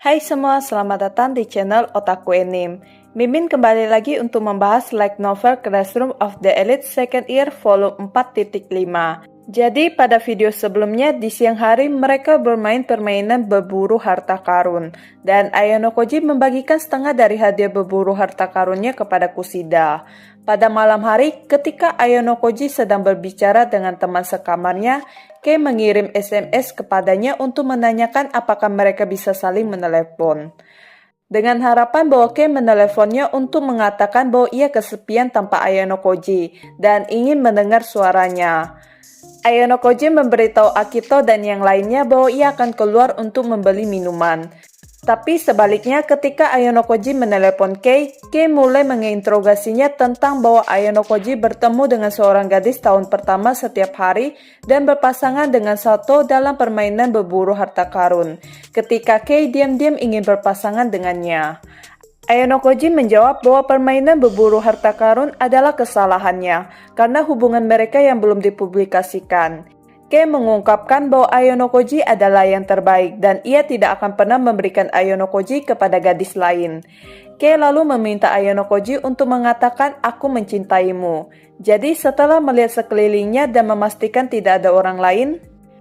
Hai semua, selamat datang di channel Otaku Anime. Mimin kembali lagi untuk membahas light novel Classroom of the Elite Second Year volume 4.5. Jadi pada video sebelumnya di siang hari mereka bermain permainan berburu harta karun dan Ayano Koji membagikan setengah dari hadiah berburu harta karunnya kepada Kushida. Pada malam hari ketika Ayano Koji sedang berbicara dengan teman sekamarnya, Kei mengirim SMS kepadanya untuk menanyakan apakah mereka bisa saling menelepon. Dengan harapan bahwa Kei meneleponnya untuk mengatakan bahwa ia kesepian tanpa Ayano Koji dan ingin mendengar suaranya. Ayano Koji memberitahu Akito dan yang lainnya bahwa ia akan keluar untuk membeli minuman. Tapi sebaliknya ketika Ayano Koji menelepon Kei mulai menginterogasinya tentang bahwa Ayano Koji bertemu dengan seorang gadis tahun pertama setiap hari dan berpasangan dengan Sato dalam permainan berburu harta karun, ketika Kei diam-diam ingin berpasangan dengannya. Ayano Koji menjawab bahwa permainan berburu harta karun adalah kesalahannya karena hubungan mereka yang belum dipublikasikan. Kei mengungkapkan bahwa Ayano Koji adalah yang terbaik dan ia tidak akan pernah memberikan Ayano Koji kepada gadis lain. Kei lalu meminta Ayano Koji untuk mengatakan aku mencintaimu. Jadi setelah melihat sekelilingnya dan memastikan tidak ada orang lain,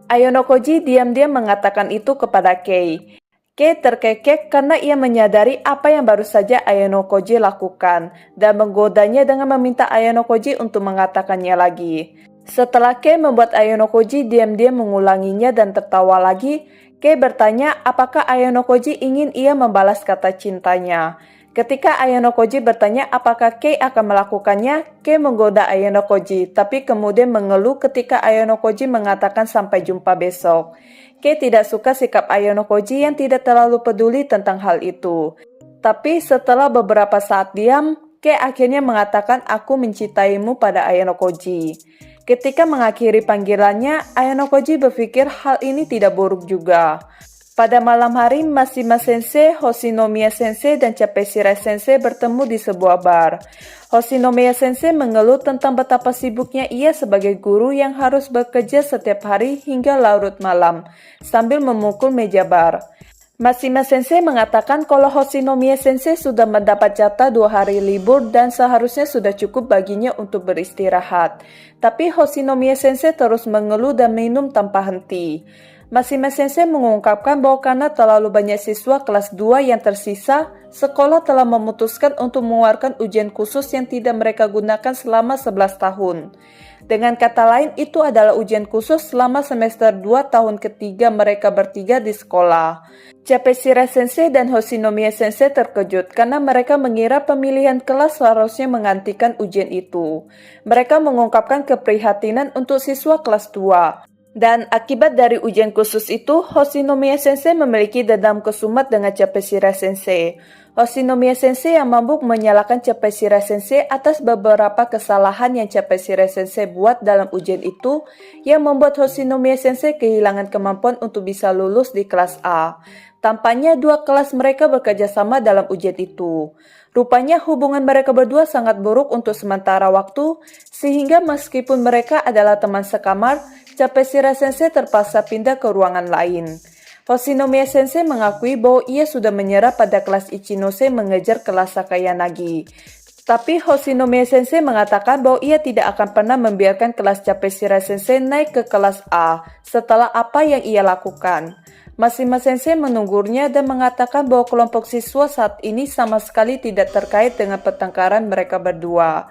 Ayano Koji diam-diam mengatakan itu kepada Kei. Kei terkekeh karena ia menyadari apa yang baru saja Ayano Koji lakukan dan menggodanya dengan meminta Ayano Koji untuk mengatakannya lagi. Setelah Kei membuat Ayano Koji diam-diam mengulanginya dan tertawa lagi, Kei bertanya apakah Ayano Koji ingin ia membalas kata cintanya. Ketika Ayano Koji bertanya apakah Kei akan melakukannya, Kei menggoda Ayano Koji, tapi kemudian mengeluh ketika Ayano Koji mengatakan sampai jumpa besok. Kei tidak suka sikap Ayano Koji yang tidak terlalu peduli tentang hal itu. Tapi setelah beberapa saat diam, Kei akhirnya mengatakan aku mencintaimu pada Ayano Koji. Ketika mengakhiri panggilannya, Ayano Koji berpikir hal ini tidak buruk juga. Pada malam hari, Mashima Sensei, Hoshinomiya Sensei, dan Capeshira Sensei bertemu di sebuah bar. Hoshinomiya Sensei mengeluh tentang betapa sibuknya ia sebagai guru yang harus bekerja setiap hari hingga larut malam, sambil memukul meja bar. Mashima Sensei mengatakan kalau Hoshinomiya Sensei sudah mendapat jatah 2 hari libur dan seharusnya sudah cukup baginya untuk beristirahat. Tapi Hoshinomiya Sensei terus mengeluh dan minum tanpa henti. Mashima Sensei mengungkapkan bahwa karena terlalu banyak siswa kelas 2 yang tersisa, sekolah telah memutuskan untuk mengeluarkan ujian khusus yang tidak mereka gunakan selama 11 tahun. Dengan kata lain, itu adalah ujian khusus selama semester 2 tahun ketiga mereka bertiga di sekolah. Capeshira Sensei dan Hoshinomiya Sensei terkejut karena mereka mengira pemilihan kelas seharusnya menggantikan ujian itu. Mereka mengungkapkan keprihatinan untuk siswa kelas 2. Dan akibat dari ujian khusus itu, Hoshinomiya Sensei memiliki dendam kesumat dengan Capeshira Sensei. Hoshinomiya Sensei yang mabuk menyalahkan Capeshira Sensei atas beberapa kesalahan yang Capeshira Sensei buat dalam ujian itu, yang membuat Hoshinomiya Sensei kehilangan kemampuan untuk bisa lulus di kelas A. Tampaknya 2 kelas mereka bekerja sama dalam ujian itu. Rupanya hubungan mereka berdua sangat buruk untuk sementara waktu, sehingga meskipun mereka adalah teman sekamar, Capeshira Sensei terpaksa pindah ke ruangan lain. Hoshinomiya Sensei mengakui bahwa ia sudah menyerah pada kelas Ichinose mengejar kelas Sakayanagi. Tapi Hoshinomiya Sensei mengatakan bahwa ia tidak akan pernah membiarkan kelas Capeshira Sensei naik ke kelas A setelah apa yang ia lakukan. Mashima Sensei menunggurnya dan mengatakan bahwa kelompok siswa saat ini sama sekali tidak terkait dengan pertengkaran mereka berdua.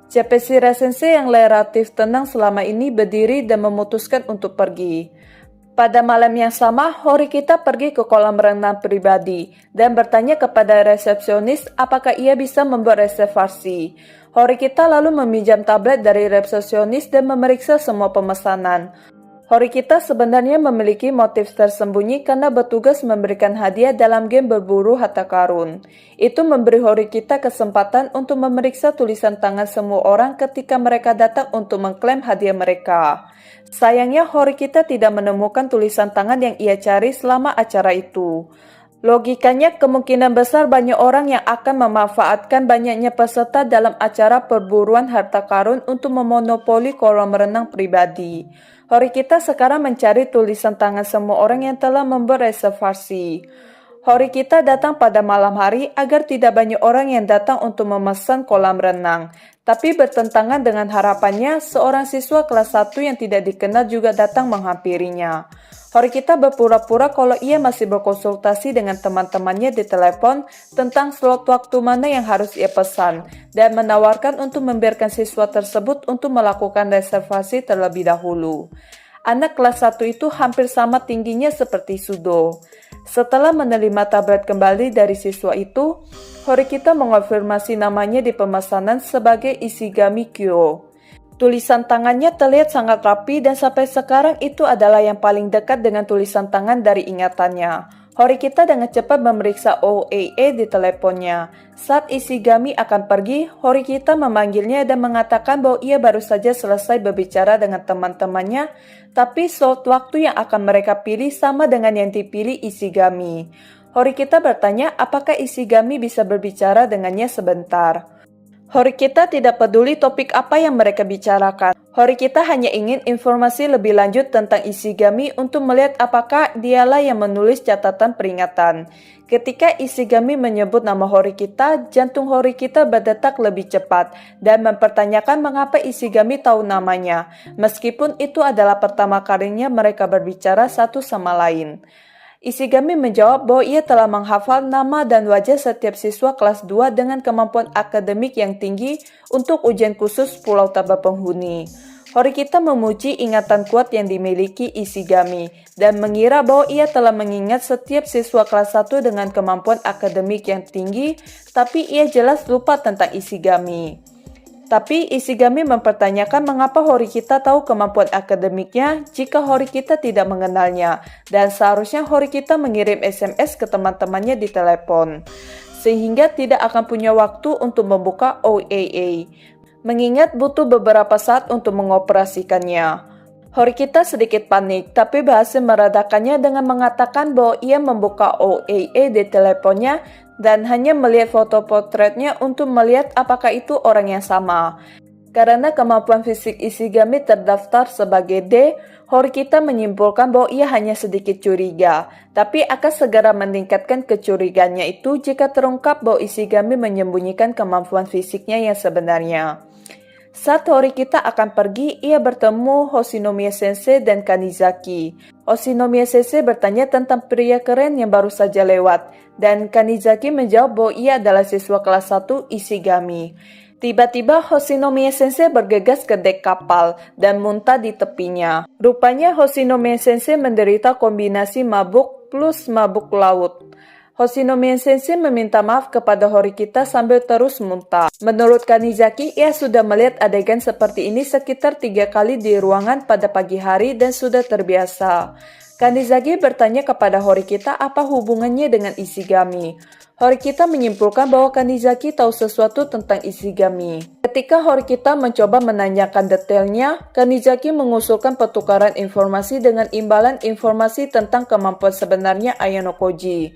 Capeshira Sensei yang relatif tenang selama ini berdiri dan memutuskan untuk pergi. Pada malam yang sama, Horikita pergi ke kolam renang pribadi dan bertanya kepada resepsionis apakah ia bisa membuat reservasi. Horikita lalu meminjam tablet dari resepsionis dan memeriksa semua pemesanan. Horikita sebenarnya memiliki motif tersembunyi karena bertugas memberikan hadiah dalam game berburu harta karun. Itu memberi Horikita kesempatan untuk memeriksa tulisan tangan semua orang ketika mereka datang untuk mengklaim hadiah mereka. Sayangnya Horikita tidak menemukan tulisan tangan yang ia cari selama acara itu. Logikanya kemungkinan besar banyak orang yang akan memanfaatkan banyaknya peserta dalam acara perburuan harta karun untuk memonopoli kolam renang pribadi. Horikita sekarang mencari tulisan tangan semua orang yang telah membuat reservasi. Horikita datang pada malam hari agar tidak banyak orang yang datang untuk memesan kolam renang. Tapi bertentangan dengan harapannya, seorang siswa kelas 1 yang tidak dikenal juga datang menghampirinya. Horikita berpura-pura kalau ia masih berkonsultasi dengan teman-temannya di telepon tentang slot waktu mana yang harus ia pesan, dan menawarkan untuk membiarkan siswa tersebut untuk melakukan reservasi terlebih dahulu. Anak kelas 1 itu hampir sama tingginya seperti Sudo. Setelah menerima tablet kembali dari siswa itu, Horikita mengonfirmasi namanya di pemesanan sebagai Ishigami Kyo. Tulisan tangannya terlihat sangat rapi dan sampai sekarang itu adalah yang paling dekat dengan tulisan tangan dari ingatannya. Horikita dengan cepat memeriksa OAA di teleponnya. Saat Ishigami akan pergi, Horikita memanggilnya dan mengatakan bahwa ia baru saja selesai berbicara dengan teman-temannya, tapi slot waktu yang akan mereka pilih sama dengan yang dipilih Ishigami. Horikita bertanya apakah Ishigami bisa berbicara dengannya sebentar. Horikita tidak peduli topik apa yang mereka bicarakan. Horikita hanya ingin informasi lebih lanjut tentang Ishigami untuk melihat apakah dialah yang menulis catatan peringatan. Ketika Ishigami menyebut nama Horikita, jantung Horikita berdetak lebih cepat dan mempertanyakan mengapa Ishigami tahu namanya, meskipun itu adalah pertama kalinya mereka berbicara satu sama lain. Ishigami menjawab bahwa ia telah menghafal nama dan wajah setiap siswa kelas 2 dengan kemampuan akademik yang tinggi untuk ujian khusus Pulau Tanpa Penghuni. Horikita memuji ingatan kuat yang dimiliki Ishigami dan mengira bahwa ia telah mengingat setiap siswa kelas 1 dengan kemampuan akademik yang tinggi, tapi ia jelas lupa tentang Ishigami. Tapi Ishigami mempertanyakan mengapa Horikita tahu kemampuan akademiknya jika Horikita tidak mengenalnya, dan seharusnya Horikita mengirim SMS ke teman-temannya di telepon, sehingga tidak akan punya waktu untuk membuka OAA, mengingat butuh beberapa saat untuk mengoperasikannya. Horikita sedikit panik, tapi berhasil meredakannya dengan mengatakan bahwa ia membuka OAA di teleponnya dan hanya melihat foto potretnya untuk melihat apakah itu orang yang sama. Karena kemampuan fisik Ishigami terdaftar sebagai D, Horikita menyimpulkan bahwa ia hanya sedikit curiga, tapi akan segera meningkatkan kecurigaannya itu jika terungkap bahwa Ishigami menyembunyikan kemampuan fisiknya yang sebenarnya. Saat Horikita akan pergi, ia bertemu Hoshinomiya Sensei dan Kanizaki. Hoshinomiya Sensei bertanya tentang pria keren yang baru saja lewat, dan Kanizaki menjawab bahwa ia adalah siswa kelas 1 Ishigami. Tiba-tiba Hoshinomiya Sensei bergegas ke dek kapal dan muntah di tepinya. Rupanya Hoshinomiya Sensei menderita kombinasi mabuk plus mabuk laut. Hoshinomiya Sensei meminta maaf kepada Horikita sambil terus muntah. Menurut Kanizaki, ia sudah melihat adegan seperti ini sekitar 3 kali di ruangan pada pagi hari dan sudah terbiasa. Kanizaki bertanya kepada Horikita apa hubungannya dengan Ishigami. Horikita menyimpulkan bahwa Kanizaki tahu sesuatu tentang Ishigami. Ketika Horikita mencoba menanyakan detailnya, Kanizaki mengusulkan pertukaran informasi dengan imbalan informasi tentang kemampuan sebenarnya Ayano Koji.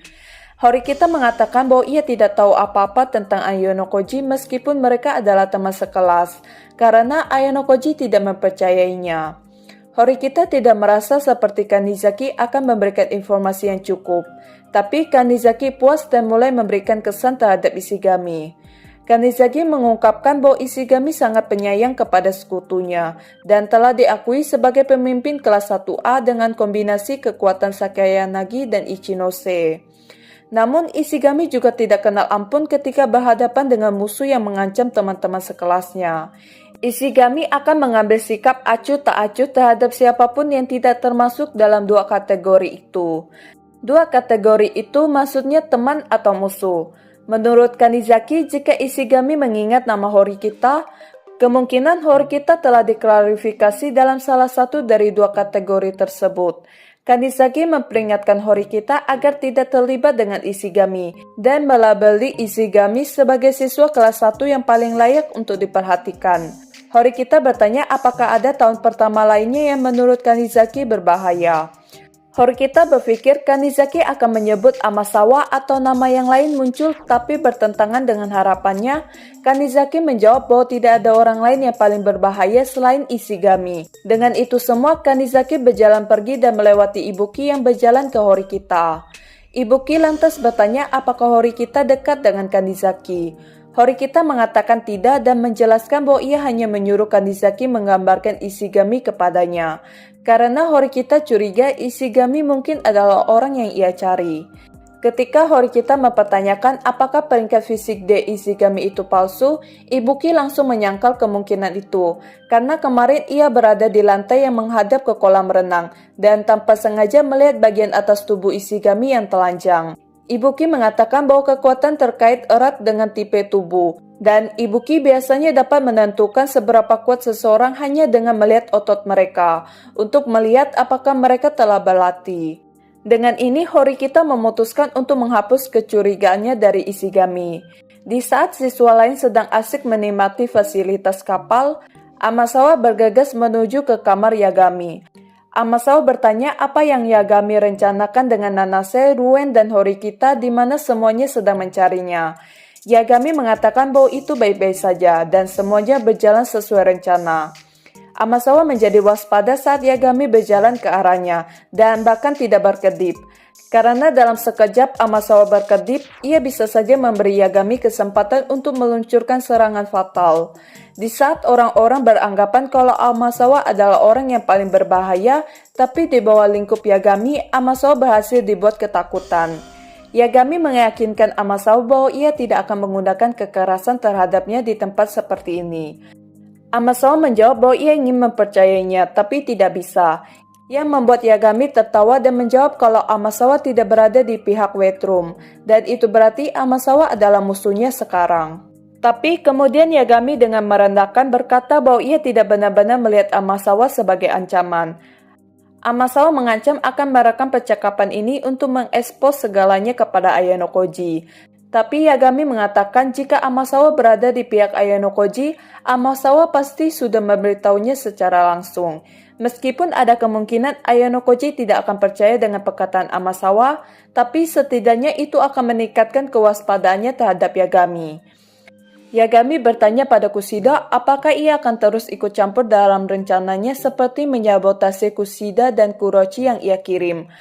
Horikita mengatakan bahwa ia tidak tahu apa-apa tentang Ayano Koji meskipun mereka adalah teman sekelas, karena Ayano Koji tidak mempercayainya. Horikita tidak merasa seperti Kanizaki akan memberikan informasi yang cukup, tapi Kanizaki puas dan mulai memberikan kesan terhadap Ishigami. Kanizaki mengungkapkan bahwa Ishigami sangat penyayang kepada sekutunya dan telah diakui sebagai pemimpin kelas 1A dengan kombinasi kekuatan Sakayanagi dan Ichinose. Namun Ishigami juga tidak kenal ampun ketika berhadapan dengan musuh yang mengancam teman-teman sekelasnya. Ishigami akan mengambil sikap acuh tak acuh terhadap siapapun yang tidak termasuk dalam 2 kategori itu. 2 kategori itu maksudnya teman atau musuh. Menurut Kanizaki, jika Ishigami mengingat nama Horikita, kemungkinan Horikita telah diklarifikasi dalam salah satu dari 2 kategori tersebut. Kanizaki memperingatkan Horikita agar tidak terlibat dengan Ishigami dan melabeli Ishigami sebagai siswa kelas 1 yang paling layak untuk diperhatikan. Horikita bertanya apakah ada tahun pertama lainnya yang menurut Kanizaki berbahaya. Horikita berpikir Kanizaki akan menyebut Amasawa atau nama yang lain muncul tapi bertentangan dengan harapannya. Kanizaki menjawab bahwa tidak ada orang lain yang paling berbahaya selain Ishigami. Dengan itu semua, Kanizaki berjalan pergi dan melewati Ibuki yang berjalan ke Horikita. Ibuki lantas bertanya apakah Horikita dekat dengan Kanizaki. Horikita mengatakan tidak dan menjelaskan bahwa ia hanya menyuruh Kanizaki menggambarkan Ishigami kepadanya. Karena Horikita curiga Ishigami mungkin adalah orang yang ia cari. Ketika Horikita mempertanyakan apakah peringkat fisik de Ishigami itu palsu, Ibuki langsung menyangkal kemungkinan itu, karena kemarin ia berada di lantai yang menghadap ke kolam renang, dan tanpa sengaja melihat bagian atas tubuh Ishigami yang telanjang. Ibuki mengatakan bahwa kekuatan terkait erat dengan tipe tubuh, dan Ibuki biasanya dapat menentukan seberapa kuat seseorang hanya dengan melihat otot mereka, untuk melihat apakah mereka telah berlatih. Dengan ini, Horikita memutuskan untuk menghapus kecurigaannya dari Ishigami. Di saat siswa lain sedang asik menikmati fasilitas kapal, Amasawa bergegas menuju ke kamar Yagami. Amasawa bertanya apa yang Yagami rencanakan dengan Nanase, Ruen, dan Horikita di mana semuanya sedang mencarinya. Yagami mengatakan bahwa itu baik-baik saja dan semuanya berjalan sesuai rencana. Amasawa menjadi waspada saat Yagami berjalan ke arahnya dan bahkan tidak berkedip. Karena dalam sekejap Amasawa berkedip, ia bisa saja memberi Yagami kesempatan untuk meluncurkan serangan fatal. Di saat orang-orang beranggapan kalau Amasawa adalah orang yang paling berbahaya, tapi di bawah lingkup Yagami, Amasawa berhasil dibuat ketakutan. Yagami meyakinkan Amasawa bahwa ia tidak akan menggunakan kekerasan terhadapnya di tempat seperti ini. Amasawa menjawab bahwa ia ingin mempercayainya, tapi tidak bisa. Yang membuat Yagami tertawa dan menjawab kalau Amasawa tidak berada di pihak Waitroom, dan itu berarti Amasawa adalah musuhnya sekarang. Tapi kemudian Yagami dengan merendahkan berkata bahwa ia tidak benar-benar melihat Amasawa sebagai ancaman. Amasawa mengancam akan merekam percakapan ini untuk mengekspos segalanya kepada Ayano Koji. Tapi Yagami mengatakan jika Amasawa berada di pihak Ayano Koji, Amasawa pasti sudah memberitahunya secara langsung. Meskipun ada kemungkinan Ayano Koji tidak akan percaya dengan perkataan Amasawa, tapi setidaknya itu akan meningkatkan kewaspadaannya terhadap Yagami. Yagami bertanya pada Kushida apakah ia akan terus ikut campur dalam rencananya seperti menyabotase Kushida dan Kurochi yang ia kirim.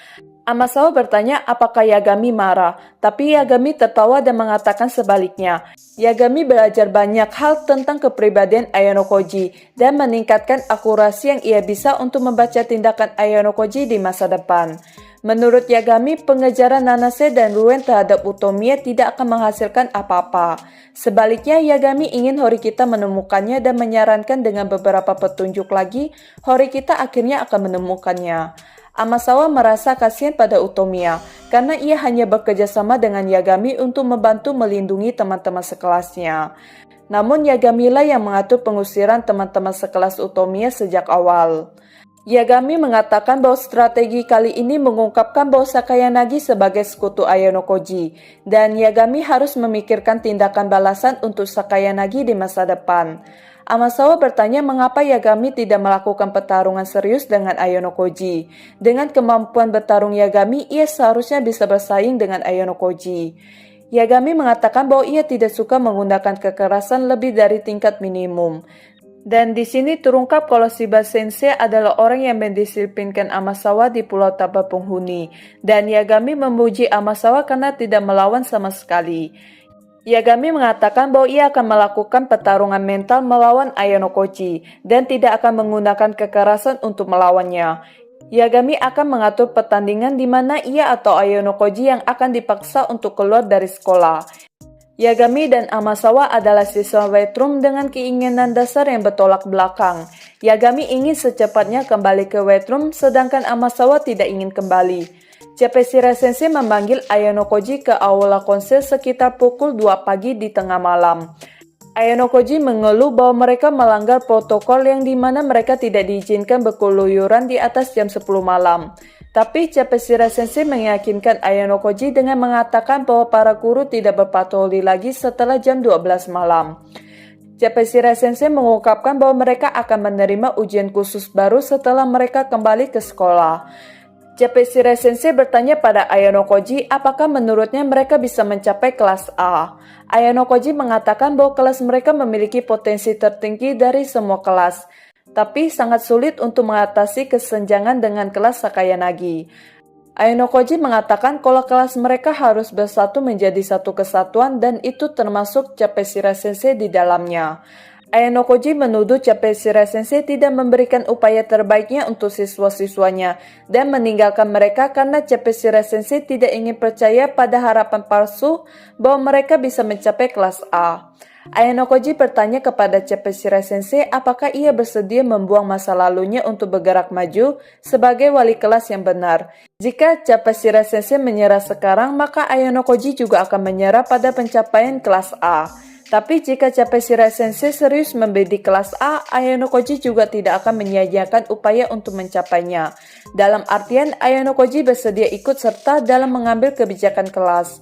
Amasawa bertanya apakah Yagami marah, tapi Yagami tertawa dan mengatakan sebaliknya. Yagami belajar banyak hal tentang kepribadian Ayano Koji dan meningkatkan akurasi yang ia bisa untuk membaca tindakan Ayano Koji di masa depan. Menurut Yagami, pengejaran Nanase dan Ruen terhadap Utomiya tidak akan menghasilkan apa-apa. Sebaliknya, Yagami ingin Horikita menemukannya dan menyarankan dengan beberapa petunjuk lagi, Horikita akhirnya akan menemukannya. Amasawa merasa kasihan pada Utomiya karena ia hanya bekerja sama dengan Yagami untuk membantu melindungi teman-teman sekelasnya. Namun Yagamilah yang mengatur pengusiran teman-teman sekelas Utomiya sejak awal. Yagami mengatakan bahwa strategi kali ini mengungkapkan bahwa Sakayanagi sebagai sekutu Ayano Koji, dan Yagami harus memikirkan tindakan balasan untuk Sakayanagi di masa depan. Amasawa bertanya mengapa Yagami tidak melakukan pertarungan serius dengan Ayano Koji. Dengan kemampuan bertarung Yagami, ia seharusnya bisa bersaing dengan Ayano Koji. Yagami mengatakan bahwa ia tidak suka menggunakan kekerasan lebih dari tingkat minimum. Dan di sini terungkap kalau Shiba Sensei adalah orang yang mendisiplinkan Amasawa di Pulau Tanpa Penghuni. Dan Yagami memuji Amasawa karena tidak melawan sama sekali. Yagami mengatakan bahwa ia akan melakukan pertarungan mental melawan Ayano Koji dan tidak akan menggunakan kekerasan untuk melawannya. Yagami akan mengatur pertandingan di mana ia atau Ayano Koji yang akan dipaksa untuk keluar dari sekolah. Yagami dan Amasawa adalah siswa Waitroom dengan keinginan dasar yang bertolak belakang. Yagami ingin secepatnya kembali ke Waitroom sedangkan Amasawa tidak ingin kembali. Cepeshira Sensei memanggil Ayano Koji ke aula konsil sekitar pukul 2 pagi di tengah malam. Ayano Koji mengeluh bahwa mereka melanggar protokol yang dimana mereka tidak diizinkan berkeluyuran di atas jam 10 malam. Tapi Cepeshira Sensei meyakinkan Ayano Koji dengan mengatakan bahwa para guru tidak berpatroli lagi setelah jam 12 malam. Cepeshira Sensei mengungkapkan bahwa mereka akan menerima ujian khusus baru setelah mereka kembali ke sekolah. Cepeshira Sensei bertanya pada Ayano Koji apakah menurutnya mereka bisa mencapai kelas A. Ayano Koji mengatakan bahwa kelas mereka memiliki potensi tertinggi dari semua kelas, tapi sangat sulit untuk mengatasi kesenjangan dengan kelas Sakayanagi. Ayano Koji mengatakan kalau kelas mereka harus bersatu menjadi satu kesatuan dan itu termasuk Capesira Sensei di dalamnya. Ayano Koji menuduh Capesira Sensei tidak memberikan upaya terbaiknya untuk siswa-siswanya dan meninggalkan mereka karena Capesira Sensei tidak ingin percaya pada harapan palsu bahwa mereka bisa mencapai kelas A. Ayano Koji bertanya kepada Capesira Sensei apakah ia bersedia membuang masa lalunya untuk bergerak maju sebagai wali kelas yang benar. Jika Capesira Sensei menyerah sekarang, maka Ayano Koji juga akan menyerah pada pencapaian kelas A. Tapi jika Capesira Sensei serius membidik kelas A, Ayano Koji juga tidak akan menyia-nyiakan upaya untuk mencapainya. Dalam artian, Ayano Koji bersedia ikut serta dalam mengambil kebijakan kelas.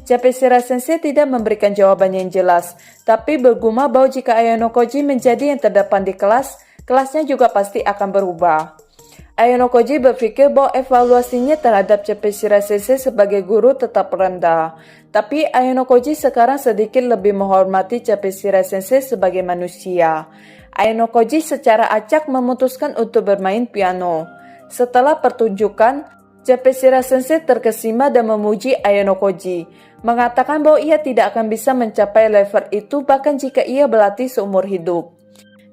Capesira Sensei tidak memberikan jawaban yang jelas, tapi bergumam bahwa jika Ayano Koji menjadi yang terdepan di kelas, kelasnya juga pasti akan berubah. Ayano Koji berpikir bahwa evaluasinya terhadap Capesira Sensei sebagai guru tetap rendah. Tapi Ayano Koji sekarang sedikit lebih menghormati Capesira Sensei sebagai manusia. Ayano Koji secara acak memutuskan untuk bermain piano. Setelah pertunjukan, Capesira Sensei terkesima dan memuji Ayano Koji, mengatakan bahwa ia tidak akan bisa mencapai level itu bahkan jika ia berlatih seumur hidup.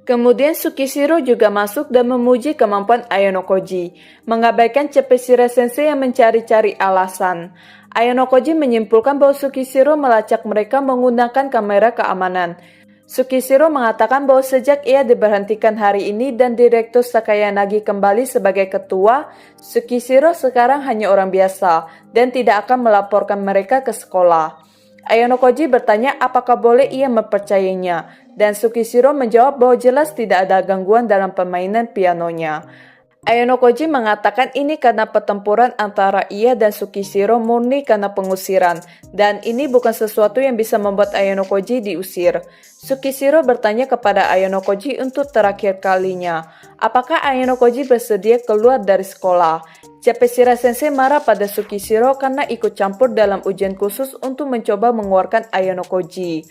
Kemudian Tsukishiro juga masuk dan memuji kemampuan Ayano Koji, mengabaikan Capesira Sensei yang mencari-cari alasan. Ayano Koji menyimpulkan bahwa Tsukishiro melacak mereka menggunakan kamera keamanan. Tsukishiro mengatakan bahwa sejak ia diberhentikan hari ini dan Direktur Sakayanagi kembali sebagai ketua, Tsukishiro sekarang hanya orang biasa dan tidak akan melaporkan mereka ke sekolah. Ayano Koji bertanya apakah boleh ia mempercayainya, dan Tsukishiro menjawab bahwa jelas tidak ada gangguan dalam permainan pianonya. Ayano Koji mengatakan ini karena pertempuran antara ia dan Tsukishiro murni karena pengusiran, dan ini bukan sesuatu yang bisa membuat Ayano Koji diusir. Tsukishiro bertanya kepada Ayano Koji untuk terakhir kalinya, apakah Ayano Koji bersedia keluar dari sekolah. Capesira Sensei marah pada Tsukishiro karena ikut campur dalam ujian khusus untuk mencoba mengeluarkan Ayano Koji.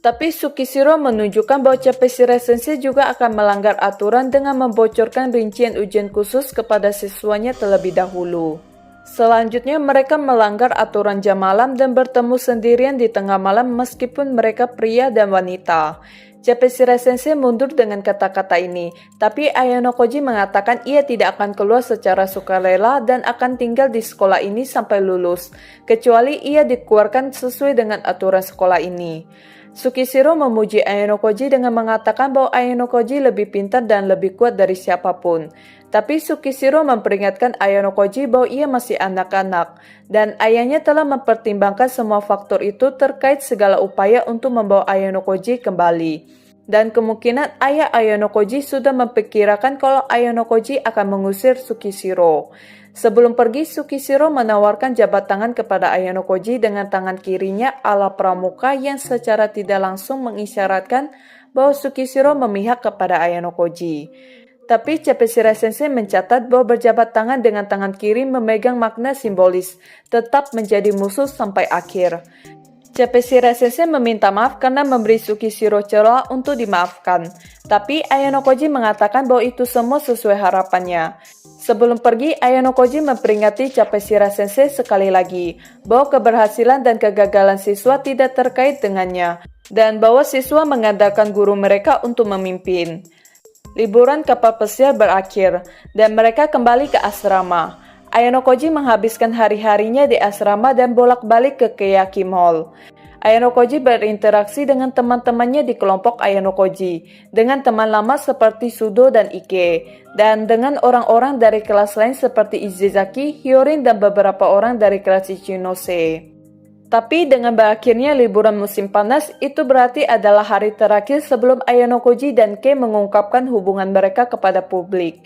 Tapi Tsukishiro menunjukkan bahwa Capesira Sensei juga akan melanggar aturan dengan membocorkan rincian ujian khusus kepada siswanya terlebih dahulu. Selanjutnya mereka melanggar aturan jam malam dan bertemu sendirian di tengah malam meskipun mereka pria dan wanita. Capesira Sensei mundur dengan kata-kata ini, tapi Ayano Koji mengatakan ia tidak akan keluar secara sukarela dan akan tinggal di sekolah ini sampai lulus, kecuali ia dikeluarkan sesuai dengan aturan sekolah ini. Tsukishiro memuji Ayano Koji dengan mengatakan bahwa Ayano Koji lebih pintar dan lebih kuat dari siapapun. Tapi Tsukishiro memperingatkan Ayano Koji bahwa ia masih anak-anak, dan ayahnya telah mempertimbangkan semua faktor itu terkait segala upaya untuk membawa Ayano Koji kembali. Dan kemungkinan ayah Ayano Koji sudah memperkirakan kalau Ayano Koji akan mengusir Tsukishiro. Sebelum pergi, Tsukishiro menawarkan jabat tangan kepada Ayano Koji dengan tangan kirinya ala pramuka yang secara tidak langsung mengisyaratkan bahwa Tsukishiro memihak kepada Ayano Koji. Tapi Capesira Sensei mencatat bahwa berjabat tangan dengan tangan kiri memegang makna simbolis, tetap menjadi musuh sampai akhir. Capesira Sensei meminta maaf karena memberi Tsukishiro celah untuk dimaafkan. Tapi Ayano Koji mengatakan bahwa itu semua sesuai harapannya. Sebelum pergi, Ayano Koji memperingati Capesira Sensei sekali lagi bahwa keberhasilan dan kegagalan siswa tidak terkait dengannya, dan bahwa siswa mengandalkan guru mereka untuk memimpin. Liburan kapal pesiar berakhir, dan mereka kembali ke asrama. Ayano Koji menghabiskan hari-harinya di asrama dan bolak-balik ke Keyaki Mall. Ayano Koji berinteraksi dengan teman-temannya di kelompok Ayano Koji, dengan teman lama seperti Sudo dan Ike, dan dengan orang-orang dari kelas lain seperti Izezaki, Hyorin, dan beberapa orang dari kelas Ichinose. Tapi dengan berakhirnya liburan musim panas, itu berarti adalah hari terakhir sebelum Ayano Koji dan Kei mengungkapkan hubungan mereka kepada publik.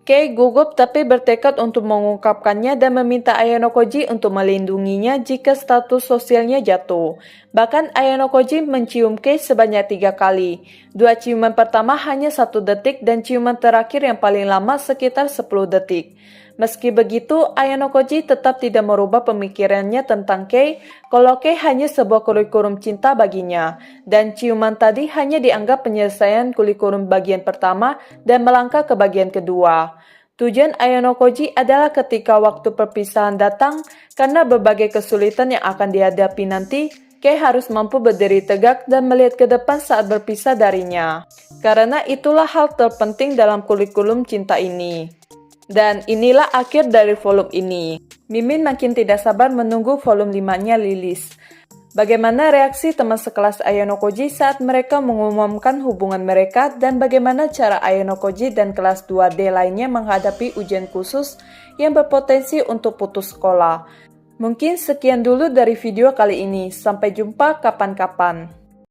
Kei gugup tapi bertekad untuk mengungkapkannya dan meminta Ayano Koji untuk melindunginya jika status sosialnya jatuh. Bahkan Ayano Koji mencium Kei sebanyak 3 kali. 2 ciuman pertama hanya 1 detik dan ciuman terakhir yang paling lama sekitar 10 detik. Meski begitu, Ayano Koji tetap tidak merubah pemikirannya tentang Kei kalau Kei hanya sebuah kurikulum cinta baginya, dan ciuman tadi hanya dianggap penyelesaian kurikulum bagian pertama dan melangkah ke bagian kedua. Tujuan Ayano Koji adalah ketika waktu perpisahan datang, karena berbagai kesulitan yang akan dihadapi nanti, Kei harus mampu berdiri tegak dan melihat ke depan saat berpisah darinya. Karena itulah hal terpenting dalam kurikulum cinta ini. Dan inilah akhir dari volume ini. Mimin makin tidak sabar menunggu volume 5-nya rilis. Bagaimana reaksi teman sekelas Ayano Koji saat mereka mengumumkan hubungan mereka dan bagaimana cara Ayano Koji dan kelas 2D lainnya menghadapi ujian khusus yang berpotensi untuk putus sekolah. Mungkin sekian dulu dari video kali ini. Sampai jumpa kapan-kapan.